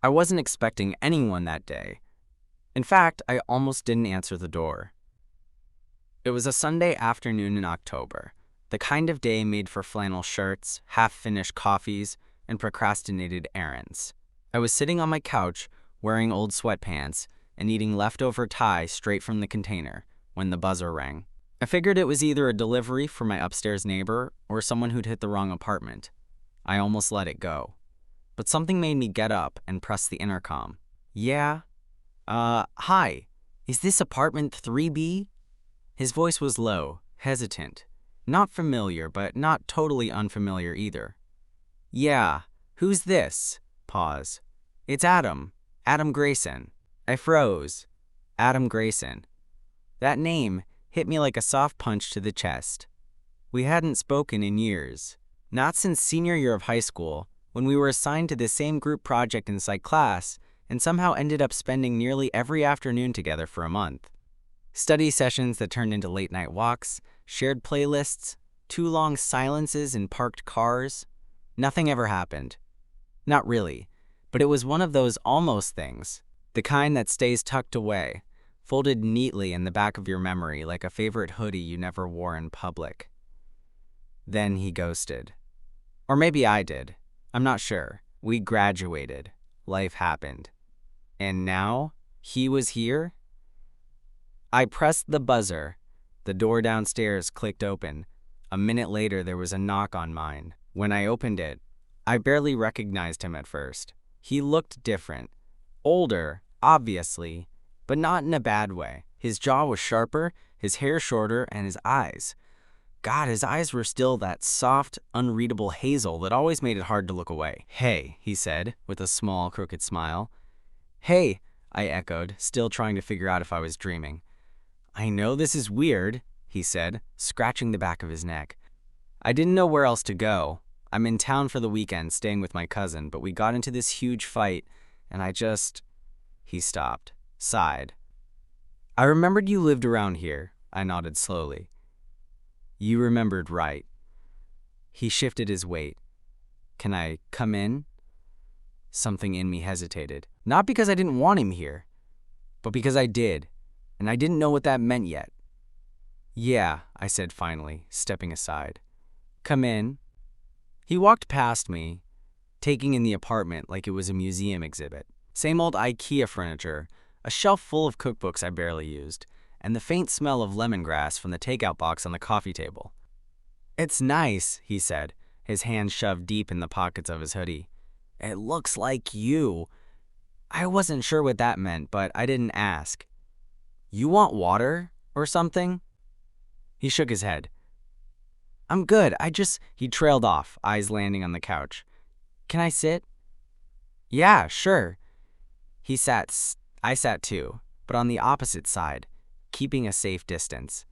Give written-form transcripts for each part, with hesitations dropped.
I wasn't expecting anyone that day. In fact, I almost didn't answer the door. It was a Sunday afternoon in October, the kind of day made for flannel shirts, half-finished coffees, and procrastinated errands. I was sitting on my couch, wearing old sweatpants, and eating leftover Thai straight from the container when the buzzer rang. I figured it was either a delivery from my upstairs neighbor or someone who'd hit the wrong apartment. I almost let it go. But something made me get up and press the intercom. Yeah? Hi. Is this apartment 3B? His voice was low, hesitant. Not familiar, but not totally unfamiliar either. Yeah. Who's this? Pause. It's Adam. Adam Grayson. I froze. Adam Grayson. That name hit me like a soft punch to the chest. We hadn't spoken in years. Not since senior year of high school, when we were assigned to the same group project in psych class and somehow ended up spending nearly every afternoon together for a month. Study sessions that turned into late-night walks, shared playlists, too long silences in parked cars. Nothing ever happened. Not really, but it was one of those almost things, the kind that stays tucked away, folded neatly in the back of your memory like a favorite hoodie you never wore in public. Then he ghosted. Or maybe I did. I'm not sure. We graduated. Life happened. And now, he was here? I pressed the buzzer. The door downstairs clicked open. A minute later, there was a knock on mine. When I opened it, I barely recognized him at first. He looked different. Older, obviously, but not in a bad way. His jaw was sharper, his hair shorter, and his eyes. God, his eyes were still that soft, unreadable hazel that always made it hard to look away. Hey, he said, with a small, crooked smile. Hey, I echoed, still trying to figure out if I was dreaming. I know this is weird, he said, scratching the back of his neck. I didn't know where else to go. I'm in town for the weekend, staying with my cousin, but we got into this huge fight, and I just... He stopped, sighed. I remembered you lived around here, I nodded slowly. You remembered right. He shifted his weight. Can I come in? Something in me hesitated. Not because I didn't want him here, but because I did, and I didn't know what that meant yet. Yeah, I said finally, stepping aside. Come in. He walked past me, taking in the apartment like it was a museum exhibit. Same old IKEA furniture, a shelf full of cookbooks I barely used, and the faint smell of lemongrass from the takeout box on the coffee table. It's nice, he said, his hands shoved deep in the pockets of his hoodie. It looks like you. I wasn't sure what that meant, but I didn't ask. You want water or something? He shook his head. I'm good, He trailed off, eyes landing on the couch. Can I sit? Yeah, sure. I sat too, but on the opposite side, keeping a safe distance.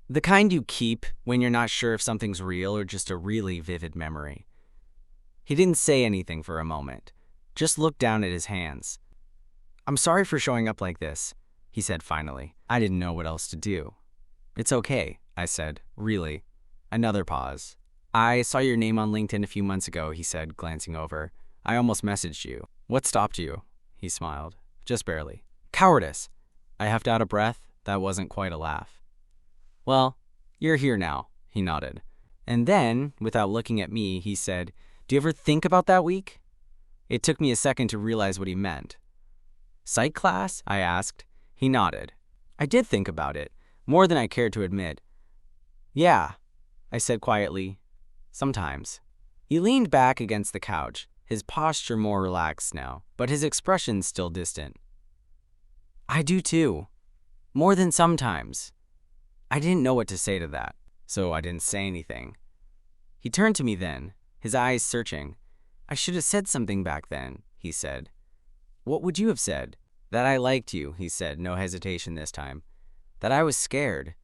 The kind you keep when you're not sure if something's real or just a really vivid memory. He didn't say anything for a moment, just looked down at his hands. I'm sorry for showing up like this, he said finally. I didn't know what else to do. It's okay, I said, really. Another pause. I saw your name on LinkedIn a few months ago, he said, glancing over. I almost messaged you. What stopped you? He smiled. Just barely. Cowardice. I huffed out a breath. That wasn't quite a laugh. Well, you're here now, he nodded. And then, without looking at me, he said, do you ever think about that week? It took me a second to realize what he meant. Psych class? I asked. He nodded. I did think about it, more than I cared to admit. Yeah, I said quietly. Sometimes. He leaned back against the couch, his posture more relaxed now, but his expression still distant. I do too. More than sometimes. I didn't know what to say to that, so I didn't say anything. He turned to me then, his eyes searching. I should have said something back then, he said. What would you have said? That I liked you, he said, no hesitation this time. That I was scared.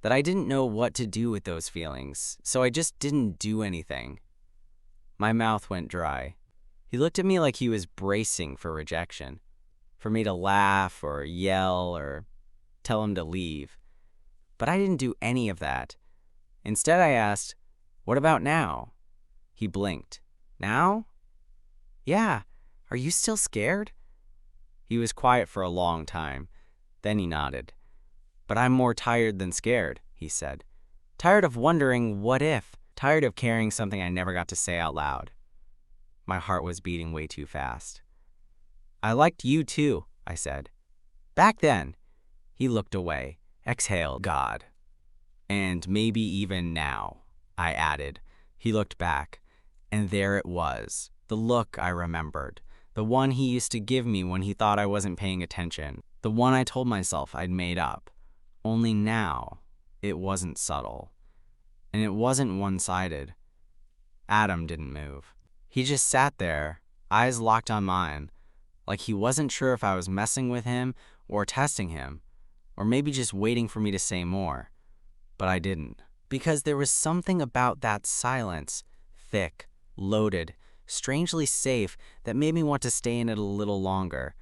That I didn't know what to do with those feelings, so I just didn't do anything. My mouth went dry. He looked at me like he was bracing for rejection, for me to laugh or yell or tell him to leave. But I didn't do any of that. Instead, I asked, what about now? He blinked. Now? Yeah. Are you still scared? He was quiet for a long time. Then he nodded. But I'm more tired than scared, he said. Tired of wondering what if. Tired of carrying something I never got to say out loud. My heart was beating way too fast. I liked you too, I said. Back then. He looked away, exhaled, God. And maybe even now, I added. He looked back, and there it was, the look I remembered, the one he used to give me when he thought I wasn't paying attention, the one I told myself I'd made up. Only now, it wasn't subtle, and it wasn't one-sided. Adam didn't move. He just sat there, eyes locked on mine, like he wasn't sure if I was messing with him or testing him, or maybe just waiting for me to say more. But I didn't, because there was something about that silence, thick, loaded, strangely safe, that made me want to stay in it a little longer.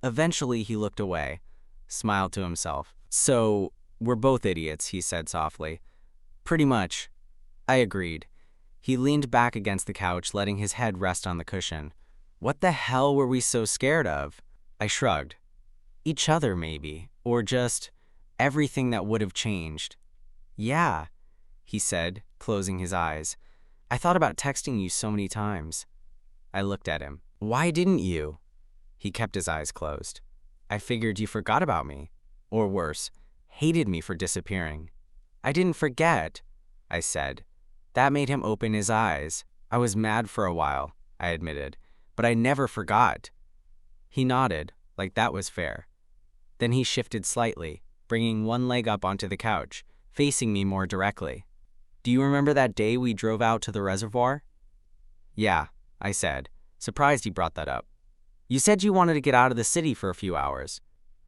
Eventually, he looked away, smiled to himself. So, we're both idiots, he said softly. Pretty much. I agreed. He leaned back against the couch, letting his head rest on the cushion. What the hell were we so scared of? I shrugged. Each other, maybe, or just everything that would have changed. Yeah, he said, closing his eyes. I thought about texting you so many times. I looked at him. Why didn't you? He kept his eyes closed. I figured you forgot about me. Or worse, hated me for disappearing. I didn't forget, I said. That made him open his eyes. I was mad for a while, I admitted, but I never forgot. He nodded, like that was fair. Then he shifted slightly, bringing one leg up onto the couch, facing me more directly. Do you remember that day we drove out to the reservoir? Yeah, I said, surprised he brought that up. You said you wanted to get out of the city for a few hours.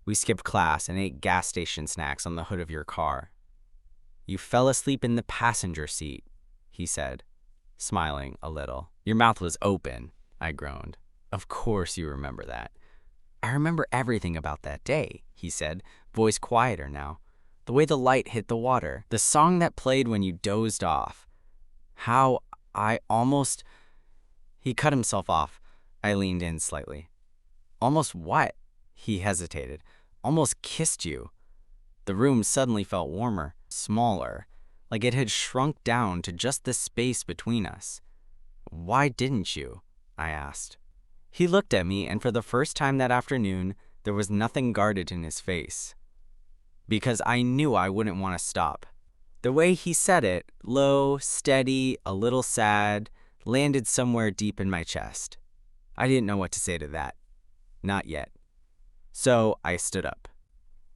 We skipped class and ate gas station snacks on the hood of your car. You fell asleep in the passenger seat, he said, smiling a little. Your mouth was open, I groaned. Of course you remember that. I remember everything about that day, he said, voice quieter now. The way the light hit the water, the song that played when you dozed off. How I almost... He cut himself off. I leaned in slightly. Almost what? He hesitated. Almost kissed you. The room suddenly felt warmer, smaller, like it had shrunk down to just the space between us. Why didn't you? I asked. He looked at me, and for the first time that afternoon, there was nothing guarded in his face. Because I knew I wouldn't want to stop. The way he said it, low, steady, a little sad, landed somewhere deep in my chest. I didn't know what to say to that. Not yet. So I stood up.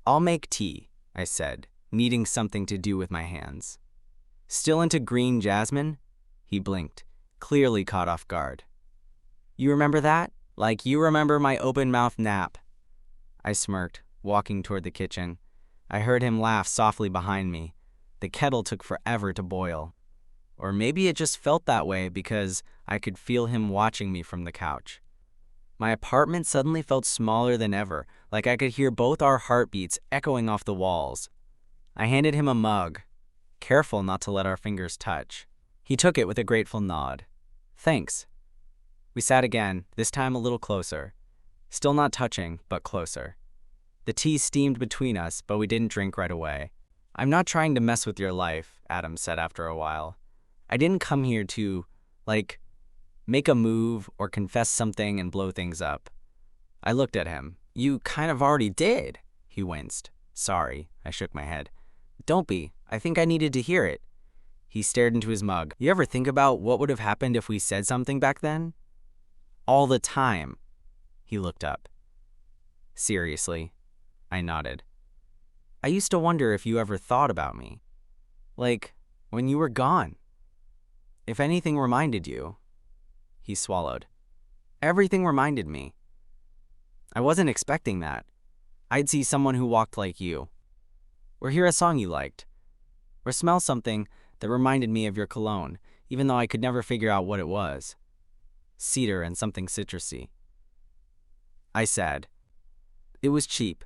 I'll make tea, I said, needing something to do with my hands. Still into green jasmine? He blinked, clearly caught off guard. You remember that? Like you remember my open-mouthed nap. I smirked, walking toward the kitchen. I heard him laugh softly behind me. The kettle took forever to boil. Or maybe it just felt that way because I could feel him watching me from the couch. My apartment suddenly felt smaller than ever, like I could hear both our heartbeats echoing off the walls. I handed him a mug, careful not to let our fingers touch. He took it with a grateful nod. Thanks. We sat again, this time a little closer. Still not touching, but closer. The tea steamed between us, but we didn't drink right away. I'm not trying to mess with your life, Adam said after a while. I didn't come here to, make a move or confess something and blow things up. I looked at him. You kind of already did, he winced. Sorry, I shook my head. Don't be. I think I needed to hear it. He stared into his mug. You ever think about what would have happened if we said something back then? All the time. He looked up. Seriously? I nodded. I used to wonder if you ever thought about me. Like, when you were gone. If anything reminded you. He swallowed. Everything reminded me. I wasn't expecting that. I'd see someone who walked like you. Or hear a song you liked. Or smell something that reminded me of your cologne, even though I could never figure out what it was. Cedar and something citrusy. I said. It was cheap.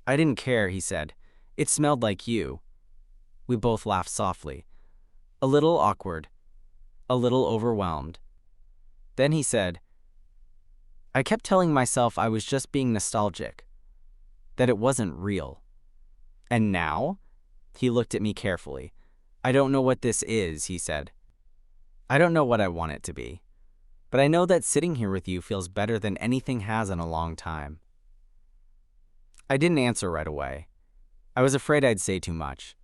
I didn't care, he said. It smelled like you. We both laughed softly. A little awkward. A little overwhelmed. Then he said, I kept telling myself I was just being nostalgic, that it wasn't real. And now? He looked at me carefully. I don't know what this is, he said. I don't know what I want it to be. But I know that sitting here with you feels better than anything has in a long time. I didn't answer right away. I was afraid I'd say too much.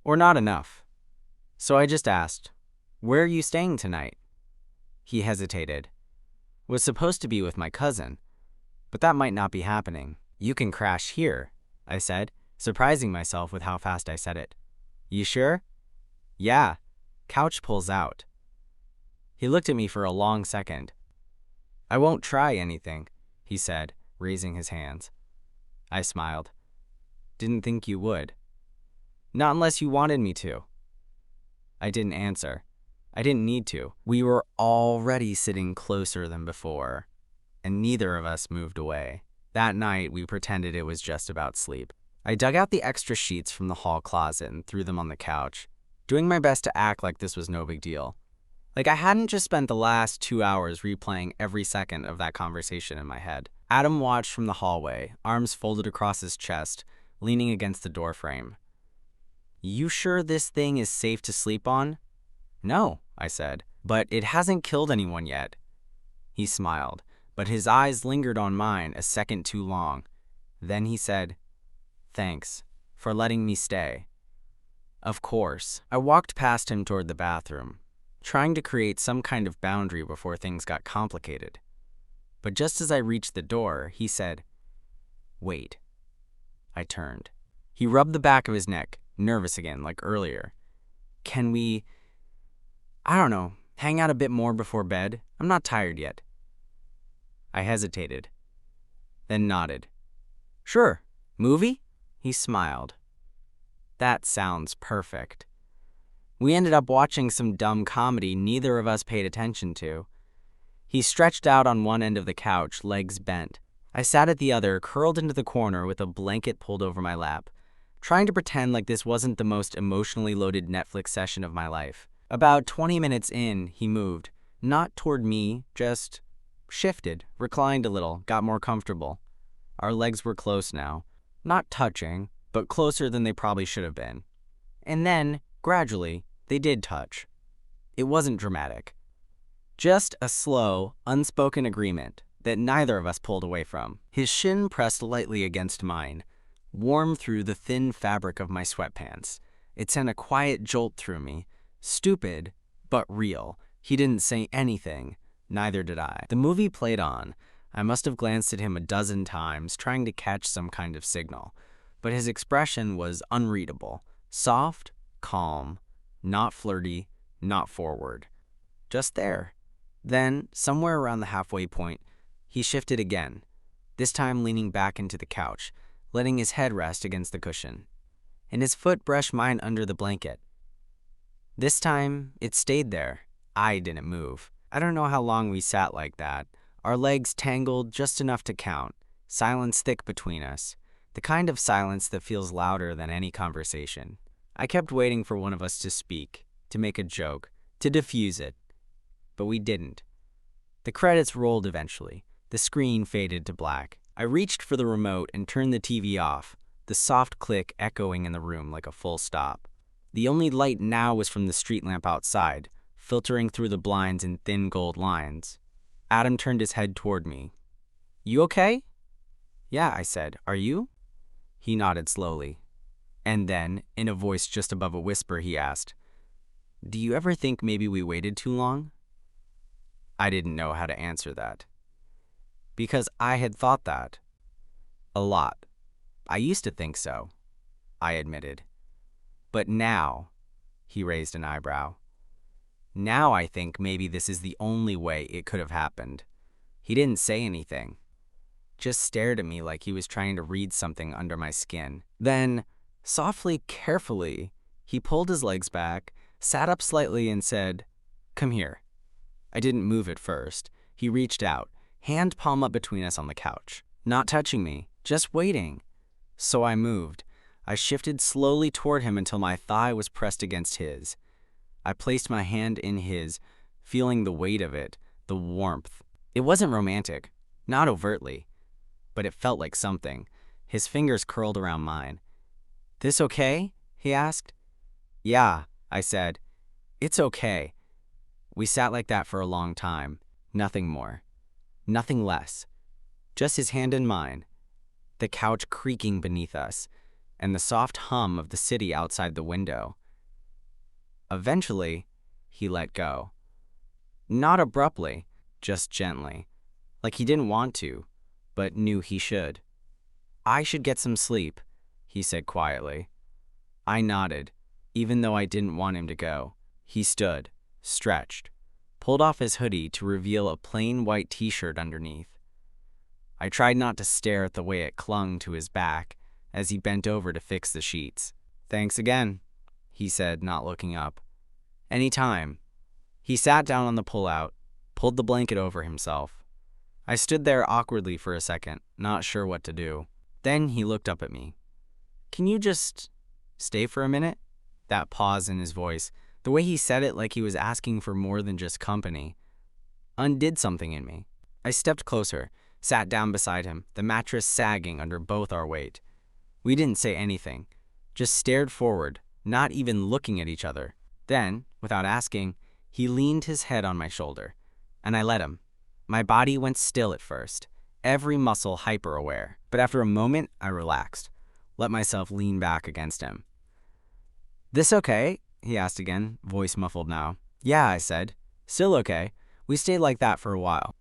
Or not enough. So I just asked, "Where are you staying tonight?" He hesitated. Was supposed to be with my cousin, but that might not be happening. You can crash here, I said, surprising myself with how fast I said it. You sure? Yeah. Couch pulls out. He looked at me for a long second. I won't try anything, he said, raising his hands. I smiled. Didn't think you would. Not unless you wanted me to. I didn't answer. I didn't need to. We were already sitting closer than before, and neither of us moved away. That night, we pretended it was just about sleep. I dug out the extra sheets from the hall closet and threw them on the couch, doing my best to act like this was no big deal. Like I hadn't just spent the last 2 hours replaying every second of that conversation in my head. Adam watched from the hallway, arms folded across his chest, leaning against the doorframe. You sure this thing is safe to sleep on? No, I said, but it hasn't killed anyone yet. He smiled, but his eyes lingered on mine a second too long. Then he said, Thanks for letting me stay. Of course. I walked past him toward the bathroom, trying to create some kind of boundary before things got complicated. But just as I reached the door, he said, Wait. I turned. He rubbed the back of his neck, nervous again, like earlier. Can we, I don't know, hang out a bit more before bed? I'm not tired yet. I hesitated, then nodded. Sure. Movie? He smiled. That sounds perfect. We ended up watching some dumb comedy neither of us paid attention to. He stretched out on one end of the couch, legs bent. I sat at the other, curled into the corner with a blanket pulled over my lap, trying to pretend like this wasn't the most emotionally loaded Netflix session of my life. About 20 minutes in, he moved. Not toward me, just shifted, reclined a little, got more comfortable. Our legs were close now. Not touching, but closer than they probably should have been. And then, gradually, they did touch. It wasn't dramatic. Just a slow, unspoken agreement that neither of us pulled away from. His shin pressed lightly against mine, warm through the thin fabric of my sweatpants. It sent a quiet jolt through me. Stupid, but real. He didn't say anything. Neither did I. The movie played on. I must have glanced at him a dozen times, trying to catch some kind of signal. But his expression was unreadable. Soft, calm, not flirty, not forward. Just there. Then, somewhere around the halfway point, he shifted again, this time leaning back into the couch, letting his head rest against the cushion. And his foot brushed mine under the blanket. This time, it stayed there. I didn't move. I don't know how long we sat like that. Our legs tangled just enough to count, silence thick between us, the kind of silence that feels louder than any conversation. I kept waiting for one of us to speak, to make a joke, to diffuse it. But we didn't. The credits rolled eventually. The screen faded to black. I reached for the remote and turned the TV off, the soft click echoing in the room like a full stop. The only light now was from the street lamp outside, filtering through the blinds in thin gold lines. Adam turned his head toward me. You okay? Yeah, I said. Are you? He nodded slowly. And then, in a voice just above a whisper, he asked, Do you ever think maybe we waited too long? I didn't know how to answer that. Because I had thought that. A lot. I used to think so, I admitted. But now, he raised an eyebrow. Now I think maybe this is the only way it could have happened. He didn't say anything. Just stared at me like he was trying to read something under my skin. Then, softly, carefully, he pulled his legs back, sat up slightly and said, Come here. I didn't move at first. He reached out, hand palm up between us on the couch, not touching me, just waiting. So I moved. I shifted slowly toward him until my thigh was pressed against his. I placed my hand in his, feeling the weight of it, the warmth. It wasn't romantic, Not overtly, but it felt like something. His fingers curled around mine. "This okay?" he asked. "Yeah," I said. "It's okay." We sat like that for a long time. Nothing more. Nothing less. Just his hand in mine, the couch creaking beneath us, and the soft hum of the city outside the window. Eventually, he let go. Not abruptly, just gently, like he didn't want to, but knew he should. "I should get some sleep," he said quietly. I nodded, even though I didn't want him to go. He stood, stretched, pulled off his hoodie to reveal a plain white t-shirt underneath. I tried not to stare at the way it clung to his back as he bent over to fix the sheets. "Thanks again," he said, not looking up. "Anytime." He sat down on the pullout, pulled the blanket over himself. I stood there awkwardly for a second, not sure what to do. Then he looked up at me. "Can you just stay for a minute?" That pause in his voice, the way he said it like he was asking for more than just company, undid something in me. I stepped closer, sat down beside him, the mattress sagging under both our weight. We didn't say anything, just stared forward, not even looking at each other. Then, without asking, he leaned his head on my shoulder, and I let him. My body went still at first, every muscle hyper-aware, but after a moment, I relaxed, let myself lean back against him. "This okay?" he asked again, voice muffled now. "Yeah," I said. "Still okay." We stayed like that for a while,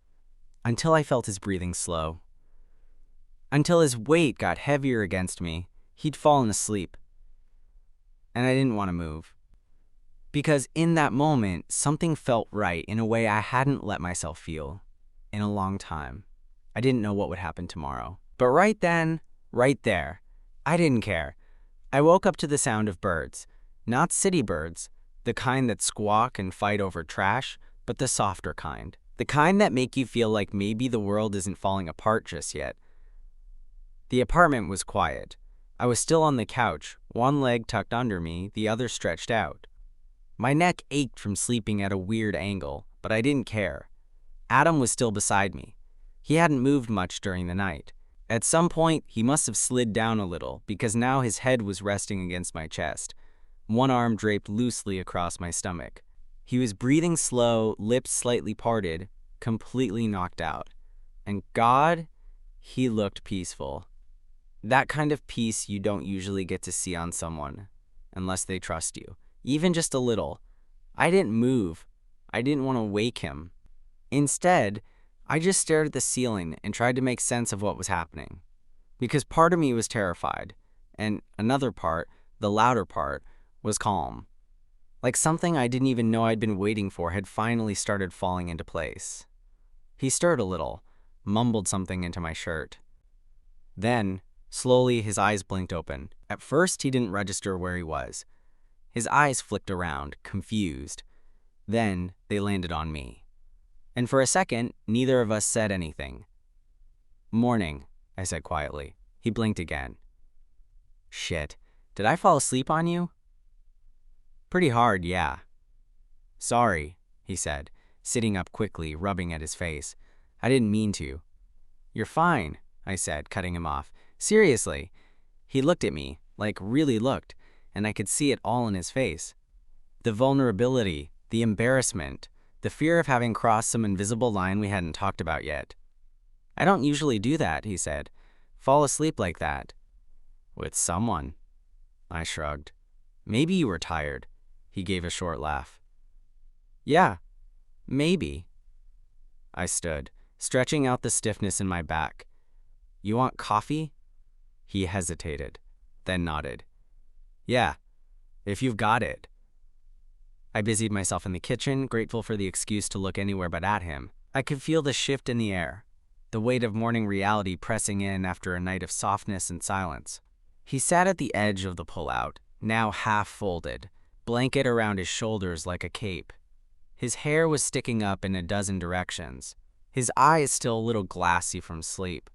until I felt his breathing slow. Until his weight got heavier against me, he'd fallen asleep. And I didn't want to move. Because in that moment, something felt right in a way I hadn't let myself feel in a long time. I didn't know what would happen tomorrow. But right then, right there, I didn't care. I woke up to the sound of birds. Not city birds, the kind that squawk and fight over trash, but the softer kind. The kind that make you feel like maybe the world isn't falling apart just yet. The apartment was quiet. I was still on the couch, one leg tucked under me, the other stretched out. My neck ached from sleeping at a weird angle, but I didn't care. Adam was still beside me. He hadn't moved much during the night. At some point, he must have slid down a little because now his head was resting against my chest, one arm draped loosely across my stomach. He was breathing slow, lips slightly parted, completely knocked out. And God, he looked peaceful. That kind of peace you don't usually get to see on someone, unless they trust you, even just a little. I didn't move. I didn't want to wake him. Instead, I just stared at the ceiling and tried to make sense of what was happening. Because part of me was terrified, and another part, the louder part, was calm. Like something I didn't even know I'd been waiting for had finally started falling into place. He stirred a little, mumbled something into my shirt. Then, slowly, his eyes blinked open. At first, he didn't register where he was. His eyes flicked around, confused. Then, they landed on me. And for a second, neither of us said anything. "Morning," I said quietly. He blinked again. "Shit, did I fall asleep on you?" "Pretty hard, yeah." "Sorry," he said, sitting up quickly, rubbing at his face. "I didn't mean to." "You're fine," I said, cutting him off. "Seriously." He looked at me, like really looked, and I could see it all in his face. The vulnerability, the embarrassment, the fear of having crossed some invisible line we hadn't talked about yet. "I don't usually do that," he said. "Fall asleep like that." "With someone." I shrugged. "Maybe you were tired." He gave a short laugh. "Yeah, maybe." I stood, stretching out the stiffness in my back. "You want coffee?" He hesitated, then nodded. "Yeah, if you've got it." I busied myself in the kitchen, grateful for the excuse to look anywhere but at him. I could feel the shift in the air, the weight of morning reality pressing in after a night of softness and silence. He sat at the edge of the pullout, now half folded, blanket around his shoulders like a cape. His hair was sticking up in a dozen directions, his eyes still a little glassy from sleep.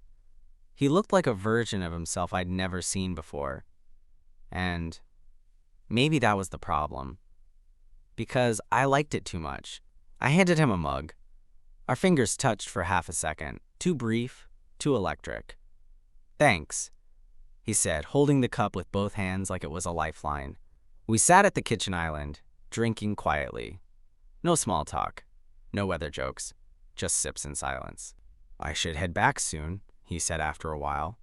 He looked like a version of himself I'd never seen before. And maybe that was the problem. Because I liked it too much. I handed him a mug. Our fingers touched for half a second, too brief, too electric. "Thanks," he said, holding the cup with both hands like it was a lifeline. We sat at the kitchen island, drinking quietly. No small talk, no weather jokes, just sips in silence. "I should head back soon," he said after a while.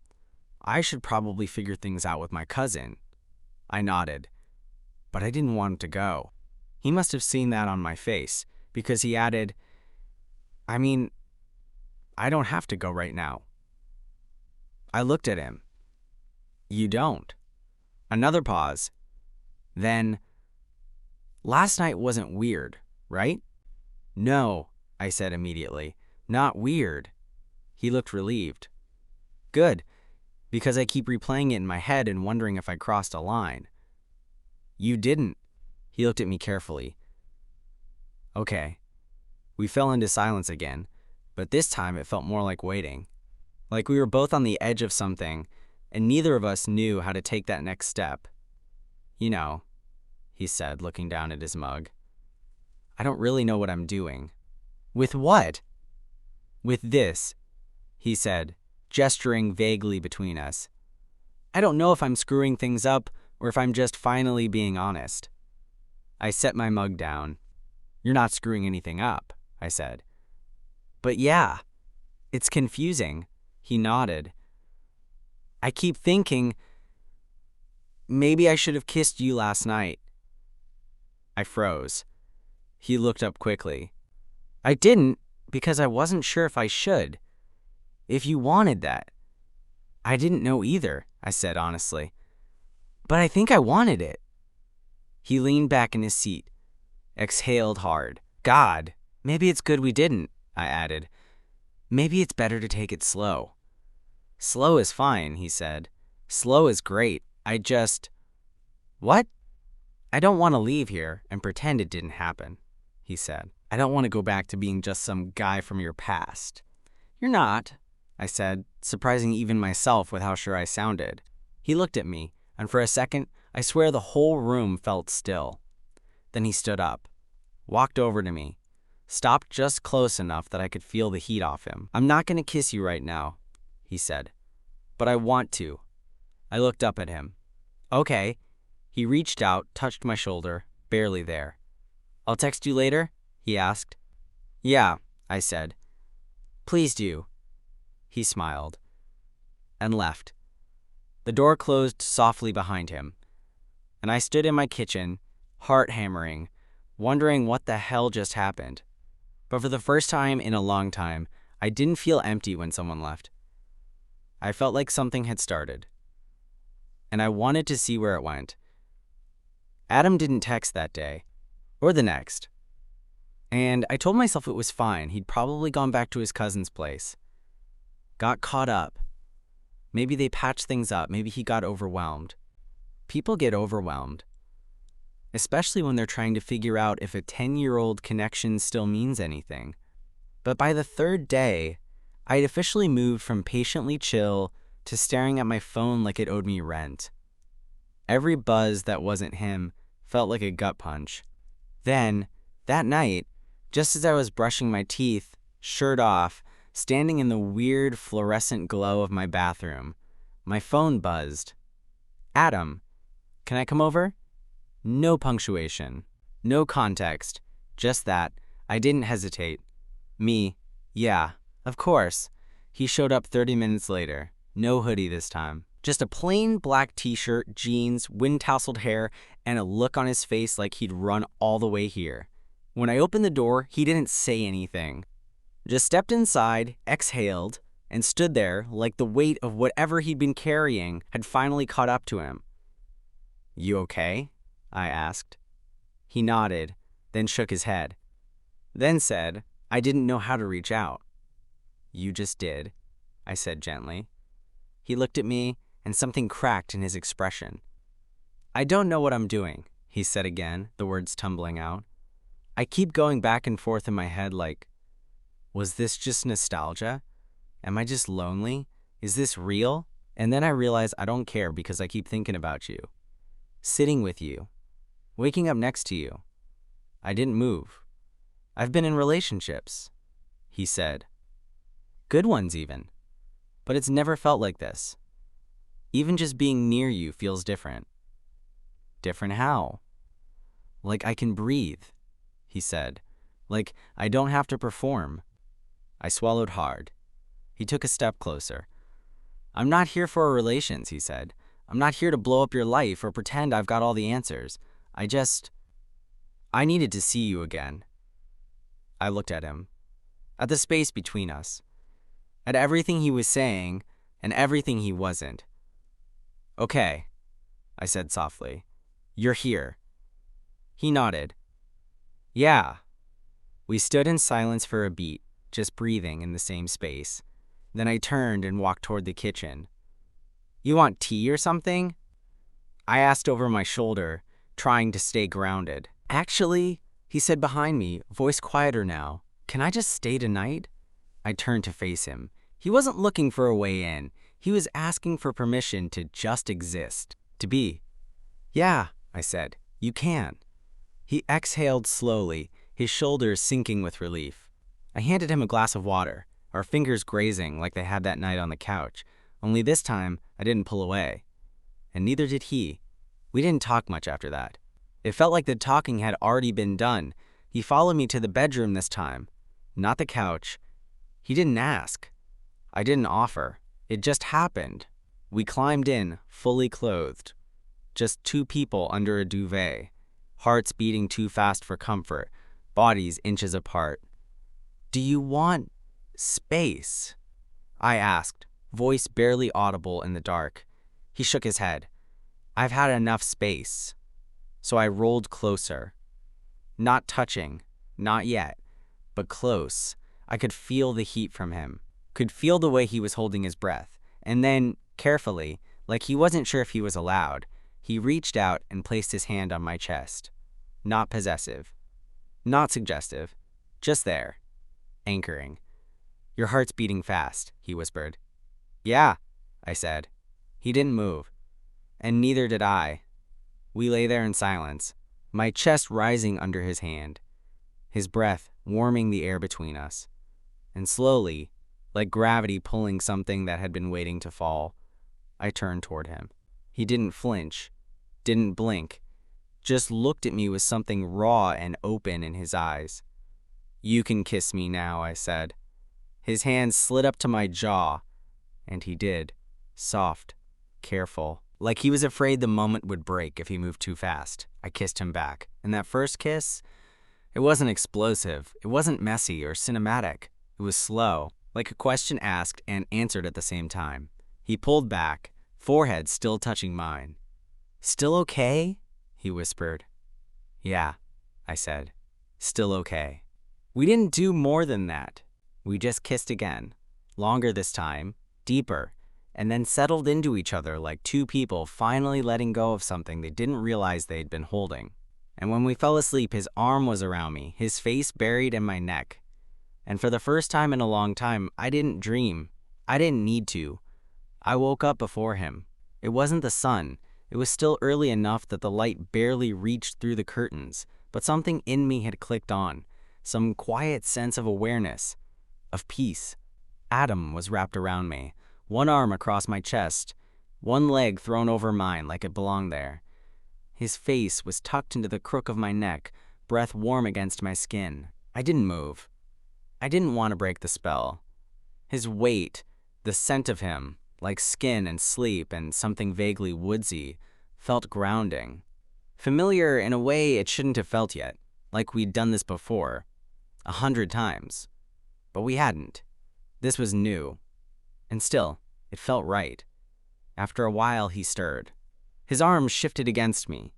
"I should probably figure things out with my cousin." I nodded, but I didn't want him to go. He must have seen that on my face, because he added, "I mean, I don't have to go right now." I looked at him. "You don't." Another pause. Then, "Last night wasn't weird, right?" "No," I said immediately. "Not weird." He looked relieved. "Good, because I keep replaying it in my head and wondering if I crossed a line." "You didn't." He looked at me carefully. "Okay." We fell into silence again, but this time it felt more like waiting. Like we were both on the edge of something, and neither of us knew how to take that next step. "You know," he said, looking down at his mug, "I don't really know what I'm doing." "With what?" "With this," he said, gesturing vaguely between us. "I don't know if I'm screwing things up or if I'm just finally being honest." I set my mug down. "You're not screwing anything up," I said. "But yeah, it's confusing." He nodded. "I keep thinking, maybe I should have kissed you last night." I froze. He looked up quickly. "I didn't, because I wasn't sure if I should. If you wanted that." "I didn't know either," I said honestly. "But I think I wanted it." He leaned back in his seat, exhaled hard. "God, maybe it's good we didn't," I added. "Maybe it's better to take it slow." "Slow is fine," he said. "Slow is great. I just..." "What?" "I don't want to leave here and pretend it didn't happen," he said. "I don't want to go back to being just some guy from your past." "You're not," I said, surprising even myself with how sure I sounded. He looked at me, and for a second, I swear the whole room felt still. Then he stood up, walked over to me, stopped just close enough that I could feel the heat off him. "I'm not going to kiss you right now," he said, "but I want to." I looked up at him. "Okay." He reached out, touched my shoulder, barely there. "I'll text you later?" he asked. "Yeah," I said. "Please do." He smiled and left. The door closed softly behind him, and I stood in my kitchen, heart hammering, wondering what the hell just happened. But for the first time in a long time, I didn't feel empty when someone left. I felt like something had started, and I wanted to see where it went. Adam didn't text that day, or the next, and I told myself it was fine. He'd probably gone back to his cousin's place. Got caught up. Maybe they patched things up. Maybe he got overwhelmed. People get overwhelmed, especially when they're trying to figure out if a 10-year-old connection still means anything. But by the third day, I had officially moved from patiently chill to staring at my phone like it owed me rent. Every buzz that wasn't him felt like a gut punch. Then, that night, just as I was brushing my teeth, shirt off, standing in the weird fluorescent glow of my bathroom, my phone buzzed. "Adam, can I come over?" No punctuation, no context, just that. I didn't hesitate. Me, "Yeah, of course." He showed up 30 minutes later. No hoodie this time. Just a plain black t-shirt, jeans, wind-tousled hair, and a look on his face like he'd run all the way here. When I opened the door, he didn't say anything. Just stepped inside, exhaled, and stood there like the weight of whatever he'd been carrying had finally caught up to him. "You okay?" I asked. He nodded, then shook his head. Then said, "I didn't know how to reach out." "You just did," I said gently. He looked at me, and something cracked in his expression. "I don't know what I'm doing," he said again, the words tumbling out. I keep going back and forth in my head like, was this just nostalgia? Am I just lonely? Is this real? And then I realize I don't care because I keep thinking about you. Sitting with you. Waking up next to you. I didn't move. I've been in relationships. he said. Good ones even. But it's never felt like this. Even just being near you feels different. Different how? Like I can breathe, he said. Like I don't have to perform. I swallowed hard. He took a step closer. I'm not here for our relations, he said. I'm not here to blow up your life or pretend I've got all the answers. I needed to see you again. I looked at him, at the space between us, at everything he was saying and everything he wasn't. Okay, I said softly. You're here. He nodded. Yeah. We stood in silence for a beat, just breathing in the same space. Then I turned and walked toward the kitchen. You want tea or something? I asked over my shoulder, trying to stay grounded. Actually, he said behind me, voice quieter now, can I just stay tonight? I turned to face him. He wasn't looking for a way in. He was asking for permission to just exist, to be. Yeah, I said, you can. He exhaled slowly, his shoulders sinking with relief. I handed him a glass of water, our fingers grazing like they had that night on the couch, only this time I didn't pull away. And neither did he. We didn't talk much after that. It felt like the talking had already been done. He followed me to the bedroom this time, not the couch. He didn't ask. I didn't offer. It just happened. We climbed in, fully clothed. Just two people under a duvet, hearts beating too fast for comfort, bodies inches apart. Do you want space? I asked, voice barely audible in the dark. He shook his head. I've had enough space. So I rolled closer. Not touching, not yet, but close. I could feel the heat from him, could feel the way he was holding his breath. And then, carefully, like he wasn't sure if he was allowed, he reached out and placed his hand on my chest. Not possessive, not suggestive, just there, anchoring. Your heart's beating fast, he whispered. Yeah, I said. He didn't move, and neither did I. We lay there in silence, my chest rising under his hand, his breath warming the air between us. And slowly, like gravity pulling something that had been waiting to fall, I turned toward him. He didn't flinch, didn't blink, just looked at me with something raw and open in his eyes. You can kiss me now, I said. His hand slid up to my jaw, and he did, soft, careful. Like he was afraid the moment would break if he moved too fast. I kissed him back, and that first kiss, it wasn't explosive, it wasn't messy or cinematic. It was slow, like a question asked and answered at the same time. He pulled back, forehead still touching mine. Still okay? He whispered. Yeah, I said. Still okay. We didn't do more than that. We just kissed again, longer this time, deeper, and then settled into each other like two people finally letting go of something they didn't realize they'd been holding. And when we fell asleep, his arm was around me, his face buried in my neck. And for the first time in a long time, I didn't dream. I didn't need to. I woke up before him. It wasn't the sun. It was still early enough that the light barely reached through the curtains, but something in me had clicked on, some quiet sense of awareness, of peace. Adam was wrapped around me, one arm across my chest, one leg thrown over mine like it belonged there. His face was tucked into the crook of my neck, breath warm against my skin. I didn't move. I didn't want to break the spell. His weight, the scent of him, like skin and sleep and something vaguely woodsy, felt grounding. Familiar in a way it shouldn't have felt yet, like we'd done this before, 100 times. But we hadn't. This was new. And still, it felt right. After a while, he stirred. His arms shifted against me,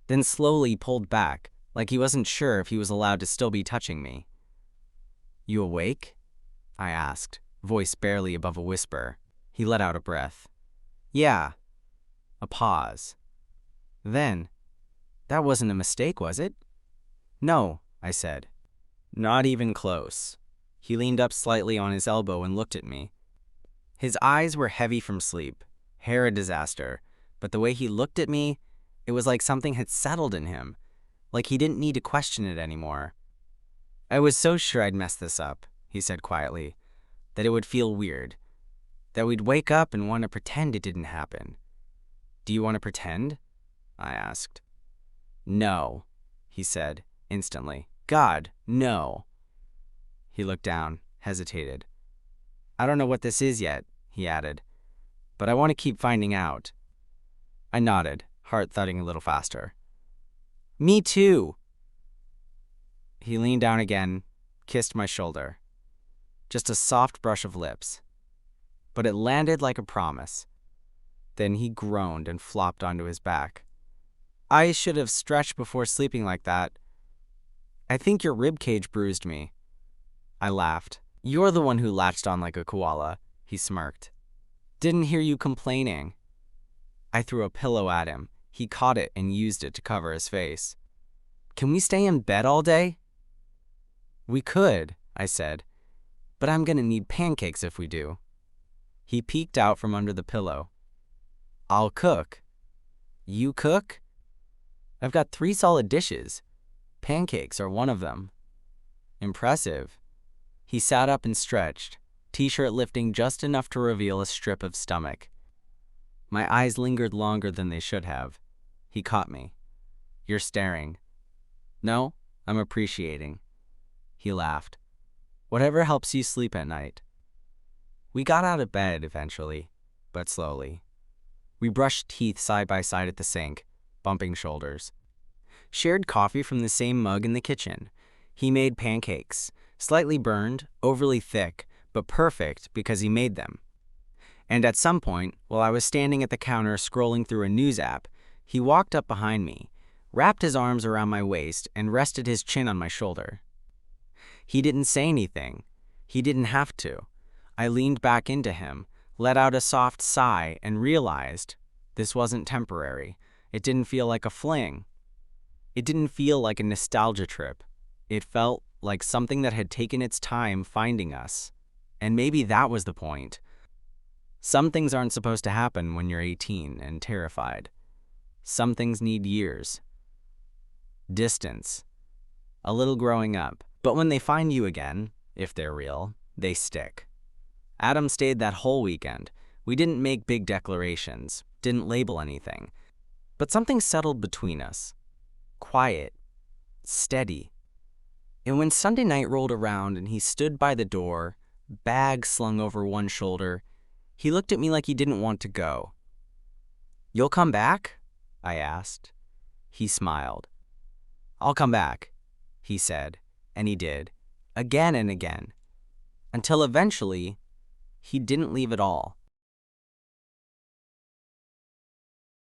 then slowly pulled back, like he wasn't sure if he was allowed to still be touching me. You awake? I asked, voice barely above a whisper. He let out a breath. Yeah. A pause. Then, that wasn't a mistake, was it? No, I said. Not even close. He leaned up slightly on his elbow and looked at me. His eyes were heavy from sleep, hair a disaster, but the way he looked at me, it was like something had settled in him, like he didn't need to question it anymore. I was so sure I'd messed this up. he said quietly, that it would feel weird, that we'd wake up and want to pretend it didn't happen. Do you want to pretend? I asked. No, he said instantly. God, no. He looked down, hesitated. I don't know what this is yet, he added, but I want to keep finding out. I nodded, heart thudding a little faster. Me too. He leaned down again, kissed my shoulder. Just a soft brush of lips. But it landed like a promise. Then he groaned and flopped onto his back. I should have stretched before sleeping like that. I think your ribcage bruised me. I laughed. You're the one who latched on like a koala, he smirked. Didn't hear you complaining. I threw a pillow at him. He caught it and used it to cover his face. Can we stay in bed all day? We could, I said, but I'm gonna need pancakes if we do. He peeked out from under the pillow. I'll cook. You cook? I've got 3 solid dishes. Pancakes are one of them. Impressive. He sat up and stretched, t-shirt lifting just enough to reveal a strip of stomach. My eyes lingered longer than they should have. He caught me. You're staring. No, I'm appreciating. He laughed. Whatever helps you sleep at night. We got out of bed eventually, but slowly. We brushed teeth side by side at the sink, bumping shoulders. Shared coffee from the same mug in the kitchen. He made pancakes, slightly burned, overly thick, but perfect because he made them. And at some point, while I was standing at the counter scrolling through a news app, he walked up behind me, wrapped his arms around my waist, and rested his chin on my shoulder. He didn't say anything. He didn't have to. I leaned back into him, let out a soft sigh, and realized this wasn't temporary. It didn't feel like a fling. It didn't feel like a nostalgia trip. It felt like something that had taken its time finding us. And maybe that was the point. Some things aren't supposed to happen when you're 18 and terrified. Some things need years. Distance. A little growing up. But when they find you again, if they're real, they stick. Adam stayed that whole weekend. We didn't make big declarations, didn't label anything. But something settled between us. Quiet. Steady. And when Sunday night rolled around and he stood by the door, bag slung over one shoulder, he looked at me like he didn't want to go. You'll come back? I asked. He smiled. I'll come back, he said, and he did, again and again, until eventually he didn't leave at all.